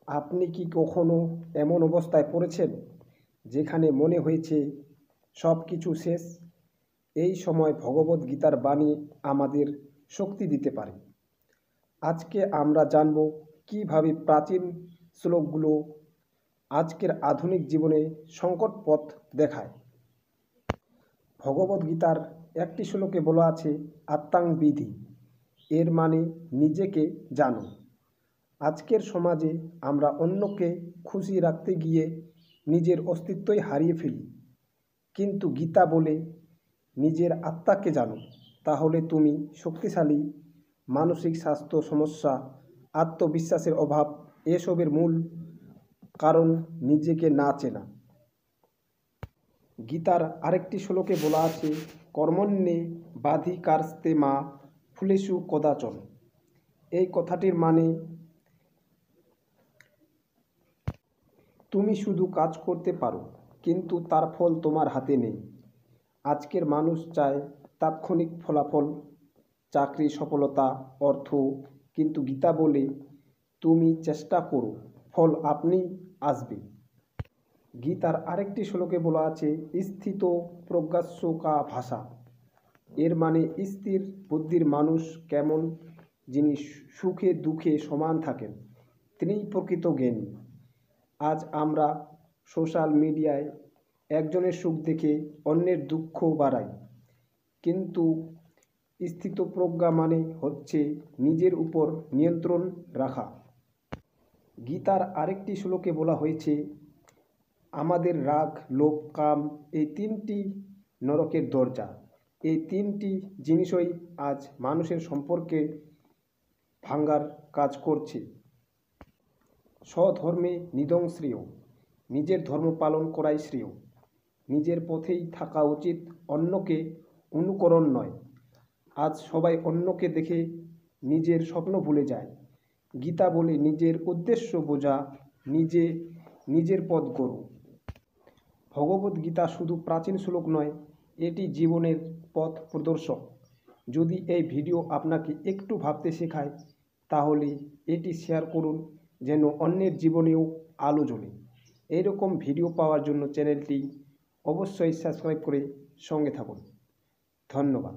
আপনি কি কখনো এমন অবস্থায় পড়েছেন যেখানে মনে হয়েছে সব কিছু শেষ? এই সময় ভগবদ্গীতার বাণী আমাদের শক্তি দিতে পারে। আজকে আমরা জানব কিভাবে প্রাচীন শ্লোকগুলো আজকের আধুনিক জীবনে সংকট পথ দেখায়। ভগবদ্গীতার একটি শ্লোকে বলা আছে আত্মাং বিধি, এর মানে নিজেকে জানো। আজকের সমাজে আমরা অন্যকে খুশি রাখতে গিয়ে নিজের অস্তিত্বই হারিয়ে ফেলি, কিন্তু গীতা বলে নিজের আত্মাকে জানো, তাহলে তুমি শক্তিশালী। মানসিক স্বাস্থ্য সমস্যা, আত্মবিশ্বাসের অভাব, এসবের মূল কারণ নিজেকে না চেনা। গীতার আরেকটি শ্লোকে বলা আছে কর্মণ্যে বাধিকারস্তে মা ফুলেষু কদাচন। এই কথাটির মানে তুমি শুধু কাজ করতে পারো, কিন্তু তার ফল তোমার হাতে নেই। আজকের মানুষ চায় তাৎক্ষণিক ফলাফল, চাকরি, সফলতা, অর্থ, কিন্তু গীতা বলে তুমি চেষ্টা করো, ফল আপনি আসবে। গীতার আরেকটি শ্লোকে বলা আছে স্থিত প্রজ্ঞাস্য কা ভাষা। এর মানে স্থির বুদ্ধির মানুষ কেমন, যিনি সুখে দুঃখে সমান থাকেন, তিনিই প্রকৃত জ্ঞানী। আজ আমরা সোশ্যাল মিডিয়ায় একজনের সুখ দেখে অন্যের দুঃখ বাড়াই, কিন্তু স্থিতপ্রজ্ঞা মানে হচ্ছে নিজের উপর নিয়ন্ত্রণ রাখা। গীতার আরেকটি শ্লোকে বলা হয়েছে আমাদের রাগ, লোভ, কাম এই তিনটি নরকের দরজা। এই তিনটি জিনিসই আজ মানুষের সম্পর্কে ভাঙার কাজ করছে। স্বধর্মে নিধং শ্রেয়, নিজের ধর্ম পালন করাই শ্রেয়। নিজের পথেই থাকা উচিত, অন্যকে অনুকরণ নয়। আজ সবাই অন্যকে দেখে নিজের স্বপ্ন ভুলে যায়। গীতা বলে নিজের উদ্দেশ্য বোঝা, নিজের পথ গড়ো। ভগবদ্গীতা শুধু প্রাচীন শ্লোক নয়, এটি জীবনের পথ প্রদর্শক। যদি এই ভিডিও আপনাকে একটু ভাবতে শেখায়, তাহলে এটি শেয়ার করুন, যেন অন্যের জীবনেও আলো জ্বলে। এইরকম ভিডিও পাওয়ার জন্য চ্যানেলটি অবশ্যই সাবস্ক্রাইব করে সঙ্গে থাকুন। ধন্যবাদ।